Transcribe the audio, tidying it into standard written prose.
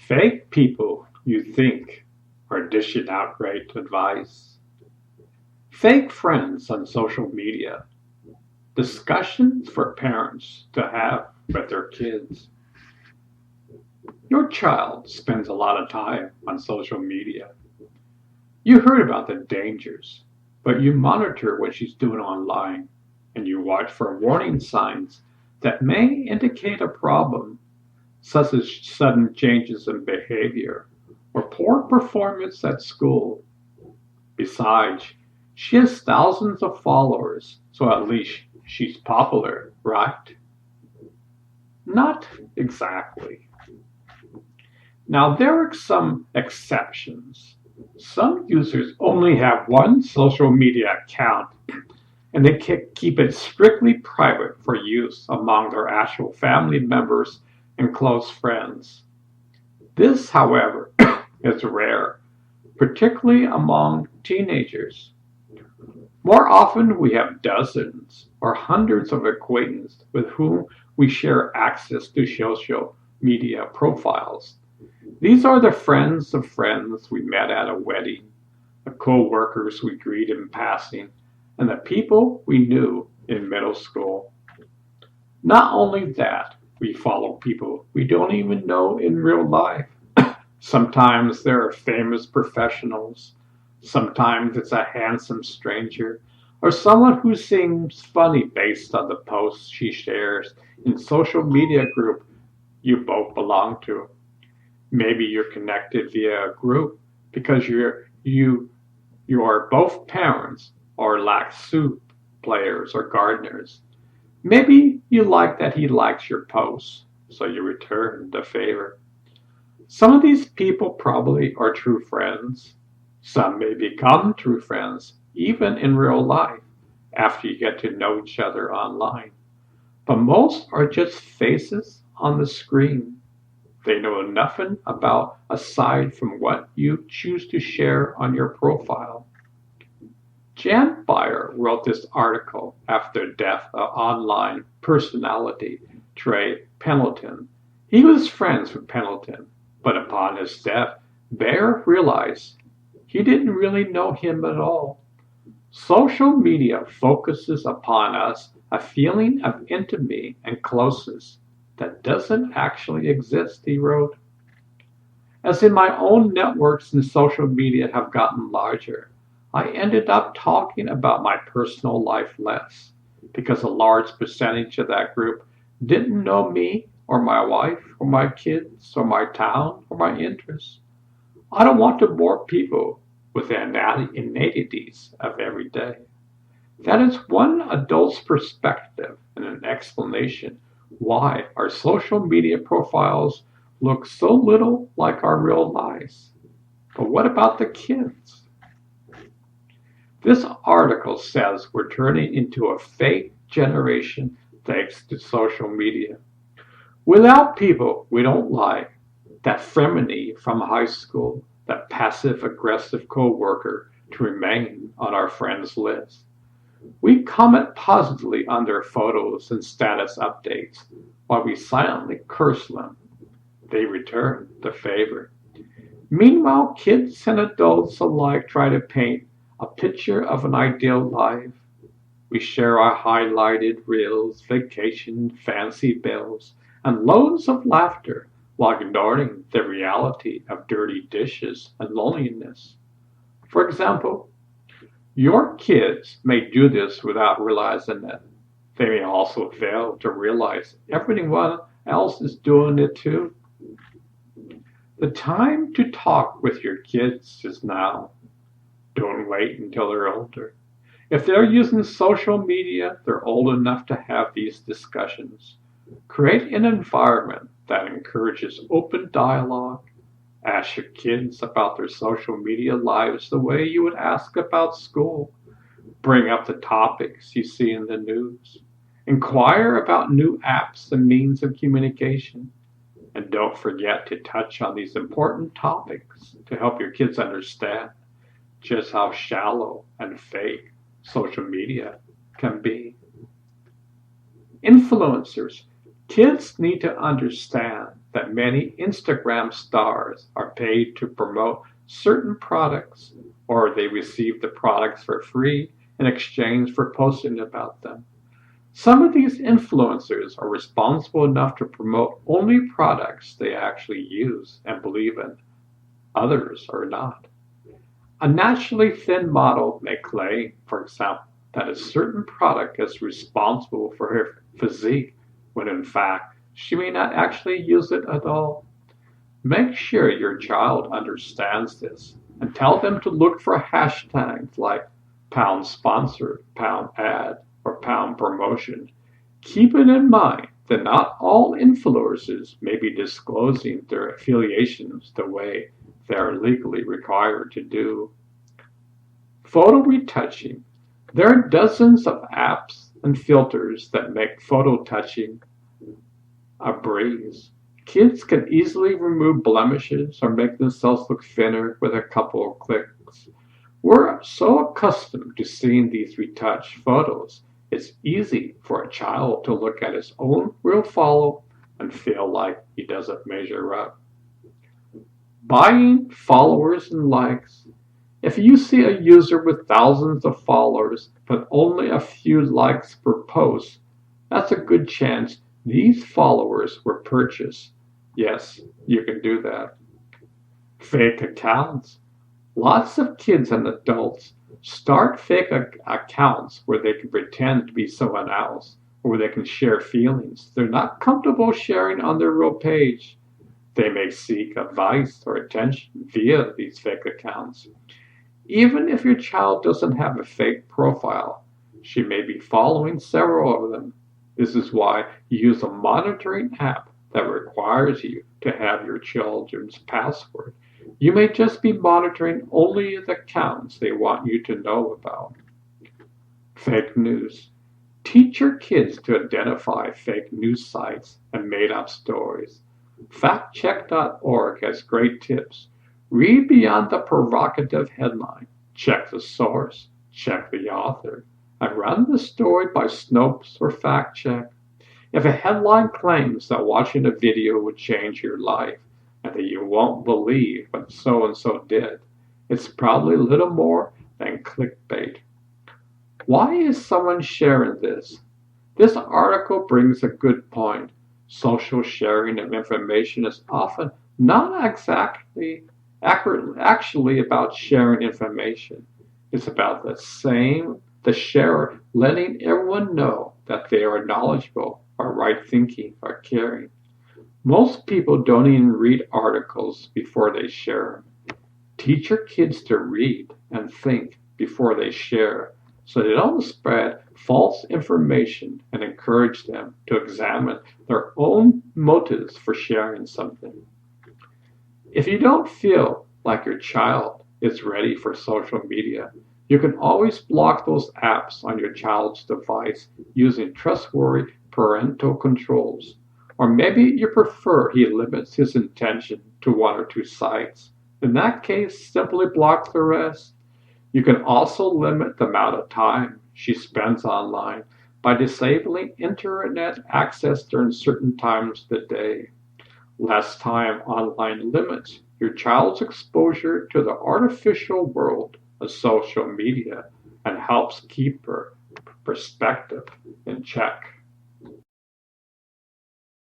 Fake people you think are dishing out great advice. Fake friends on social media. Discussions for parents to have with their kids. Your child spends a lot of time on social media. You heard about the dangers, but you monitor what she's doing online and you watch for warning signs that may indicate a problem, such as sudden changes in behavior or poor performance at school. Besides, she has thousands of followers, so at least she's popular, right? Not exactly. Now, there are some exceptions. Some users only have one social media account and they keep it strictly private for use among their actual family members and close friends. This, however, is rare, particularly among teenagers. More often, we have dozens or hundreds of acquaintances with whom we share access to social media profiles. These are the friends of friends we met at a wedding, the co-workers we greet in passing, and the people we knew in middle school. Not only that, we follow people we don't even know in real life. Sometimes there are famous professionals, sometimes it's a handsome stranger, or someone who seems funny based on the posts she shares in social media group you both belong to. Maybe you're connected via a group because you are both parents or lack soup players or gardeners. Maybe you like that he likes your posts, so you return the favor. Some of these people probably are true friends. Some may become true friends, even in real life, after you get to know each other online. But most are just faces on the screen. They know nothing about aside from what you choose to share on your profile. Jan Beyer wrote this article after the death of online personality Trey Pendleton. He was friends with Pendleton, but upon his death, Beyer realized he didn't really know him at all. Social media focuses upon us a feeling of intimacy and closeness that doesn't actually exist, he wrote. As in my own networks and social media have gotten larger, I ended up talking about my personal life less because a large percentage of that group didn't know me or my wife or my kids or my town or my interests. I don't want to bore people with the inanities of every day. That is one adult's perspective and an explanation why our social media profiles look so little like our real lives. But what about the kids? This article says we're turning into a fake generation thanks to social media. Without people we don't like, that feminine from high school, that passive aggressive coworker to remain on our friends list. We comment positively on their photos and status updates while we silently curse them. They return the favor. Meanwhile, kids and adults alike try to paint a picture of an ideal life. We share our highlighted reels, vacation, fancy bills, and loads of laughter while ignoring the reality of dirty dishes and loneliness. For example, your kids may do this without realizing it. They may also fail to realize everyone else is doing it too. The time to talk with your kids is now. Don't wait until they're older. If they're using social media, they're old enough to have these discussions. Create an environment that encourages open dialogue. Ask your kids about their social media lives the way you would ask about school. Bring up the topics you see in the news. Inquire about new apps and means of communication. And don't forget to touch on these important topics to help your kids understand just how shallow and fake social media can be. Influencers. Kids need to understand that many Instagram stars are paid to promote certain products, or they receive the products for free in exchange for posting about them. Some of these influencers are responsible enough to promote only products they actually use and believe in. Others are not. A naturally thin model may claim, for example, that a certain product is responsible for her physique, when in fact she may not actually use it at all. Make sure your child understands this and tell them to look for hashtags like pound sponsored, pound ad, or pound promotion. Keeping in mind that not all influencers may be disclosing their affiliations the way they are legally required to do. Photo retouching. There are dozens of apps and filters that make photo touching a breeze. Kids can easily remove blemishes or make themselves look thinner with a couple of clicks. We're so accustomed to seeing these retouched photos, it's easy for a child to look at his own real photo and feel like he doesn't measure up. Buying followers and likes. If you see a user with thousands of followers but only a few likes per post, that's a good chance these followers were purchased. Yes, you can do that. Fake accounts. Lots of kids and adults start fake accounts where they can pretend to be someone else, or where they can share feelings they're not comfortable sharing on their real page. They may seek advice or attention via these fake accounts. Even if your child doesn't have a fake profile, she may be following several of them. This is why you use a monitoring app that requires you to have your children's password. You may just be monitoring only the accounts they want you to know about. Fake news. Teach your kids to identify fake news sites and made up stories. Factcheck.org has great tips. Read beyond the provocative headline. Check the source. Check the author. And run the story by Snopes or FactCheck. If a headline claims that watching a video would change your life and that you won't believe what so and so did, it's probably little more than clickbait. Why is someone sharing this? This article brings a good point. Social sharing of information is often not exactly actually about sharing information. It's about the sharer letting everyone know that they are knowledgeable or right thinking or caring. Most people don't even read articles before they share them. Teach your kids to read and think before they share so they don't spread false information, and encourage them to examine their own motives for sharing something. If you don't feel like your child is ready for social media, you can always block those apps on your child's device using trustworthy parental controls. Or maybe you prefer he limits his attention to one or two sites. In that case, simply block the rest. You can also limit the amount of time she spends online by disabling internet access during certain times of the day. Less time online limits your child's exposure to the artificial world of social media and helps keep her perspective in check.